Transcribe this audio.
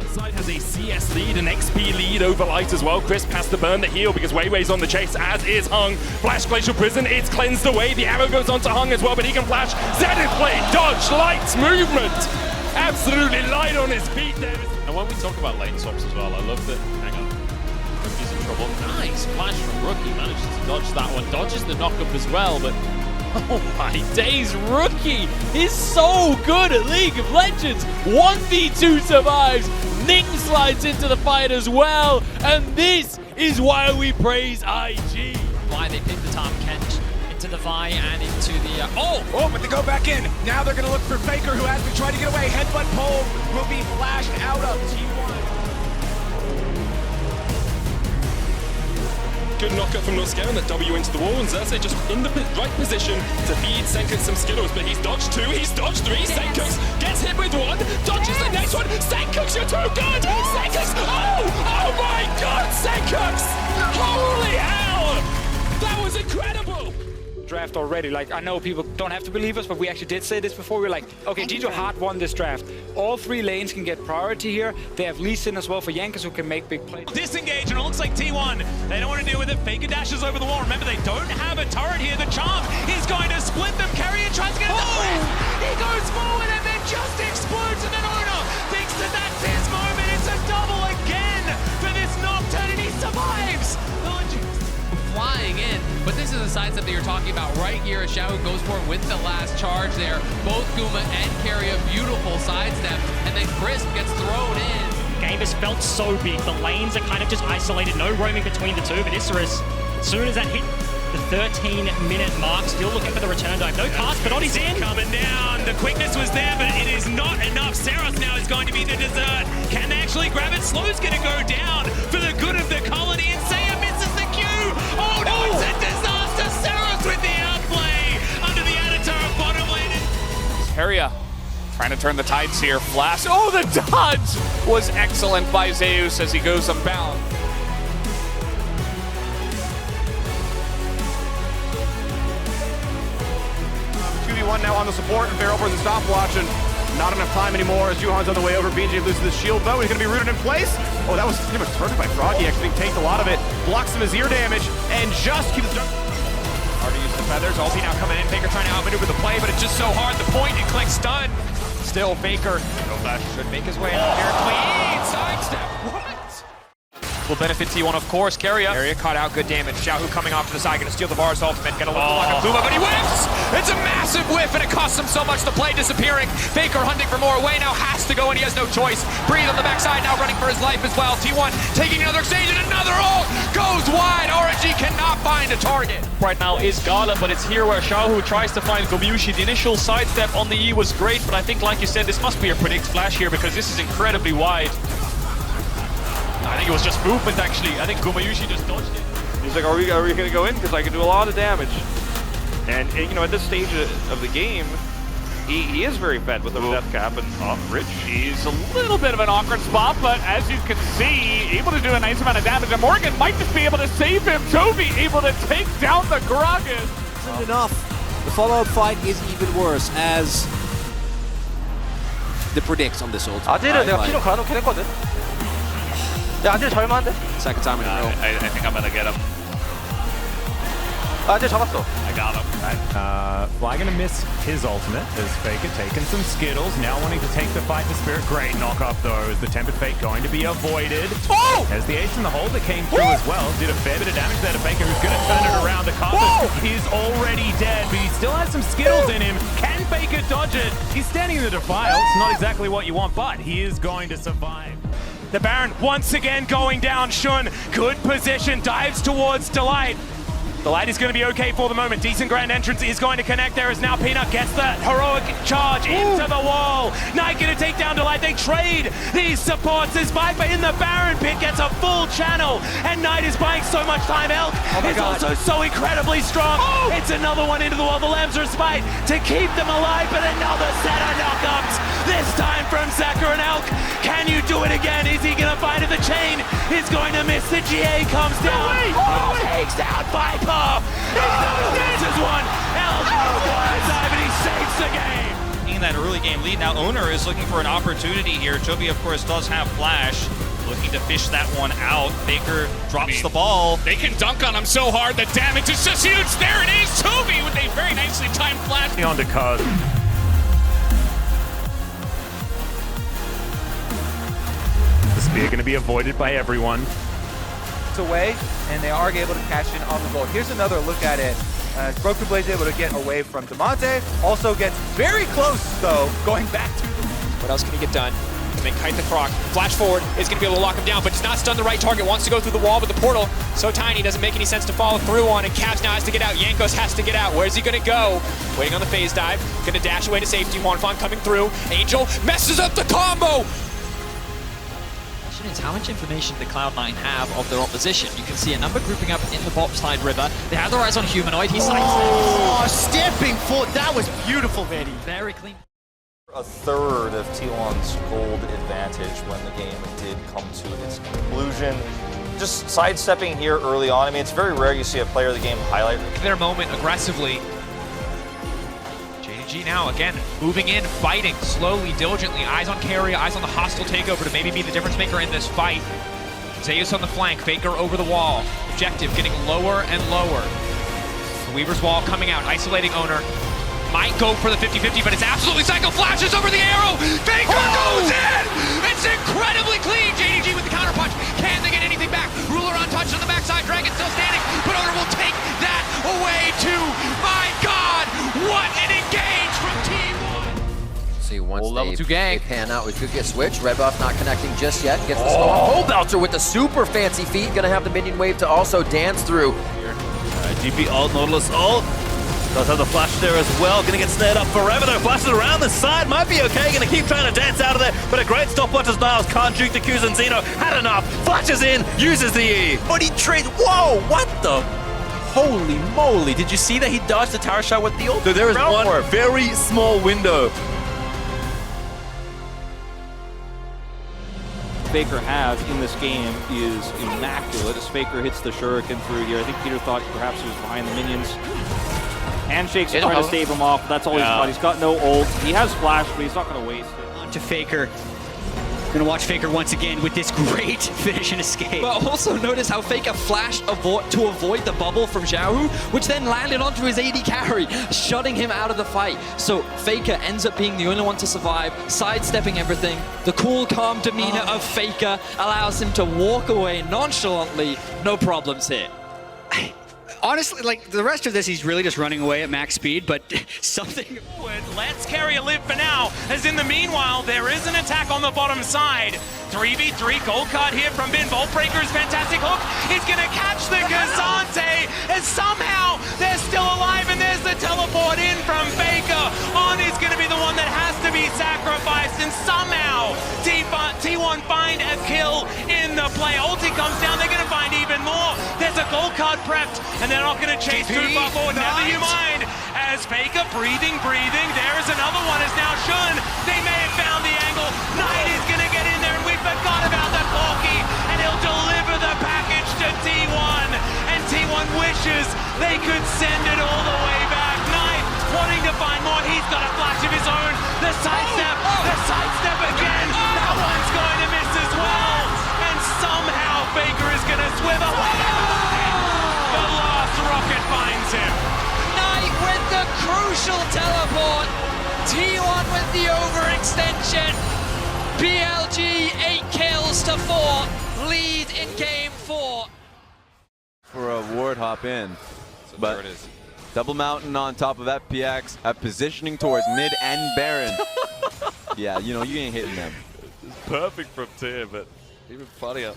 Side has a CS lead, an XP lead over Light as well. Crisp has to burn the heal because Weiwei's on the chase, as is Hung. Flash Glacial Prison, it's cleansed away. The arrow goes onto Hung as well, but he can flash. Zenith Blade, dodge, Light's movement. Absolutely light on his feet there. And when we talk about lane swaps as well, I love that. Hang on. Rookie's in trouble. Nice flash from Rookie. Manages to dodge that one. Dodges the knockup as well, but oh my days, Rookie is so good at League of Legends. 1v2 survives. Ning slides into the fight as well. And this is why we praise IG. Why they picked the Tom Kent into the Vi and into the... but they go back in. Now they're going to look for Faker, who has been trying to get away. Headbutt pole will be flashed out of T1. Good knockup from Noscare and that W into the wall, and Xerxes just in the right position to feed Senkux some Skittles, but he's dodged two, he's dodged three. Senkux gets hit with one, dodges the next one. Senkux, you're too good! Senkux! Oh my god, Senkux! Holy hell! That was incredible! Draft already. Like, I know people don't have to believe us, but we actually did say this before. We were like, okay, G2 hard won this draft. All three lanes can get priority here. They have Lee Sin as well for Yankers, who can make big plays. Disengage, and it looks like T1. They don't want to deal with it. Faker dashes over the wall. Remember, they don't have a turret here. The Charm is going to split them. Carrier tries to get the press. He goes forward and then just explodes, and then Ona thinks that that's his moment. It's a double again for this Nocturne, and he survives. Flying in, but this is the sidestep that you're talking about right here. Xiao goes for it with the last charge there. Both Guma and Carry a beautiful sidestep, and then Crisp gets thrown in. Game has felt so big. The lanes are kind of just isolated, no roaming between the two, but Isserus, as soon as that hit the 13-minute mark, still looking for the return dive. No cast, but Oddi's in. Coming down, the quickness was there, but it is not enough. Saros now is going to be the dessert. Can they actually grab it? Slow's going to go down for the good of the colony, and Saya misses the Q. Oh no, it's a disaster. Saros with the outplay under the Anatar bottom lane. Heria trying to turn the tides here. Flash. Oh, the dodge was excellent by Zeus as he goes unbound. 2v1 now on the support, and Barrel for the stopwatch, and not enough time anymore as Juhan's on the way over. BNJ loses the shield, though. He's going to be rooted in place. Oh, that was pretty much targeted by Froggy, actually tanked a lot of it. Blocks some Azir damage, and just keeps... Hard to use the feathers. Ulti now coming in. Faker trying to outmaneuver the play, but it's just so hard. The point and click stun. Still, Faker should make his way out here. Clean sidestep. What? Will benefit T1, of course. Carrier caught out, good damage. Xiaohu coming off to the side, gonna steal the Var's ultimate. Gonna look like a Boomer, but he whiffs! It's a massive whiff, and it costs him so much. The play disappearing. Faker hunting for more. Way now has to go, and he has no choice. Breathe on the backside, now running for his life as well. T1 taking another exchange, and another ult goes wide. RNG cannot find a target. Right now is Gala, but it's here where Xiaohu tries to find Gomushi. The initial sidestep on the E was great, but I think, like you said, this must be a predict flash here because this is incredibly wide. I think it was just movement, actually. I think Gumayushi just dodged it. He's like, are we going to go in? Because I can do a lot of damage. And, you know, at this stage of the game, he is very fed with the death cap. And Rich, He's a little bit of an awkward spot, but as you can see, able to do a nice amount of damage. And Morgan might just be able to save him. Toby able to take down the Gragas. Isn't enough. The follow-up fight is even worse as the predicts on this ult. 아질은 내가 피로 가놓긴 했거든. 야, 아질 절만한데? Second time in a row. I think I'm gonna get him. 아질 잡았어. I got him. Fly gonna miss his ultimate as Faker taking some Skittles, now wanting to take the fight to Spirit. Great knock up though, is the Tempered Fate going to be avoided? Oh! As the ace in the hole that came through as well, did a fair bit of damage there to Faker, who's gonna turn it around. The Carthus is already dead, but he still has some Skittles in him. Can Faker dodge it? He's standing in the defile, it's not exactly what you want, but he is going to survive. The Baron once again going down. Shun, good position, dives towards Delight. Delight is going to be okay for the moment. Decent grand entrance is going to connect there as now Peanut gets the heroic charge into the wall. Knight going to take down Delight. They trade these supports as Viper in the Baron pit gets a full channel. And Knight is buying so much time. Elk is also so incredibly strong. It's another one into the wall. The Lambs respite to keep them alive, but another set of knockups. This time from Zaka and Elk. Can you do it again? Is he going to find it? The chain is going to miss. The GA comes down. Takes out Viper. This is one. Elk dive, and he saves the game. Thinking that early game lead. Now Owner is looking for an opportunity here. Toby, of course, does have Flash. Looking to fish that one out. Faker drops the ball. They can dunk on him so hard, the damage is just huge. There it is, Toby with a very nicely timed flash. On the card. The spear going to be avoided by everyone. It's away, and they are able to catch in on the goal. Here's another look at it. Broken Blaze able to get away from Demonte. Also gets very close, though, going back to the... What else can he get done? And then kite the Croc. Flash forward is going to be able to lock him down, but does not stun the right target. Wants to go through the wall, but the portal so tiny, doesn't make any sense to follow through on, and Cavs now has to get out. Jankos has to get out. Where's he going to go? Waiting on the phase dive. Going to dash away to safety. Juanfan coming through. Angel messes up the combo. Is how much information the Cloud9 have of their opposition. You can see a number grouping up in the bot side river. They have their eyes on Humanoid. He's Stepping forward. That was beautiful, Vanny. very clean. A third of T1's gold advantage when the game did come to its conclusion. Just sidestepping here early on. I mean, it's very rare you see a player of the game highlight Their moment aggressively. JDG now again moving in, fighting slowly, diligently. Eyes on Carrier, eyes on the hostile takeover to maybe be the difference maker in this fight. Zeus on the flank, Faker over the wall. Objective getting lower and lower. The Weaver's wall coming out, isolating Owner. Might go for the 50-50, but it's absolutely Psycho flashes over the arrow. Faker goes in! It's incredibly clean. JDG with the counter punch. Can they get anything back? Ruler untouched on the backside. Dragon still standing, but Owner will take that away too. My God, what an engage from T1. See, once level 2 they gank. pan out, we could get switched. Red buff not connecting just yet. Gets the Storm. Belter with the super fancy feat. Gonna have the minion wave to also dance through. GP ult, Nautilus ult. Does have the flash there as well. Gonna get snared up forever though. Flashes around the side. Might be okay. Gonna keep trying to dance out of there. But a great stopwatch as Niles can't juke the Q's, and Zeno had enough. Flashes in, uses the E. But he trades... Whoa, what the... Holy moly. Did you see that he dodged the tower shot with the ult? So there is one very small window. Faker has in this game is immaculate as Faker hits the shuriken through here. I think Peter thought perhaps he was behind the minions. Handshakes to try to stave him off. That's all he's got. He's got no ult. He has flash, but he's not going to waste it. On to Faker. Gonna watch Faker once again with this great finish and escape. But also notice how Faker flashed to avoid the bubble from Xiaohu, which then landed onto his AD carry, shutting him out of the fight. So Faker ends up being the only one to survive, sidestepping everything. The cool, calm demeanor of Faker allows him to walk away nonchalantly. No problems here. Honestly, like, the rest of this, he's really just running away at max speed, but something... Let's carry a live for now, as in the meanwhile, there is an attack on the bottom side. 3v3 gold card here from Bin. Voltbreaker's fantastic hook is going to catch the Gazante, as somehow they're still alive, and there's the teleport in from Faker. On is going to be the one that has to be sacrificed, and somehow T1 find a kill in the play. Ulti comes down, they're going to find even more. There's a gold card prepped, and they're not going to chase too far forward. Never you mind. As Faker breathing. There is another one as now Shun. They may have found the angle. Knight is going to get in there, and we forgot about the Corki, and he'll deliver the package to T1. And T1 wishes they could send it all the way back. Knight wanting to find more. He's got a flash of his own. The sidestep again. That one's going to miss as well. And somehow Faker is going to swivel. The last rocket finds him. Knight with the crucial teleport. T1 with the overextension. BLG 8 kills to 4. Lead in game 4. For a ward hop in. So but there it is. Double mountain on top of FPX, positioning towards mid and Baron. Yeah, you know, you ain't hitting them. It's perfect from tier, but even funnier.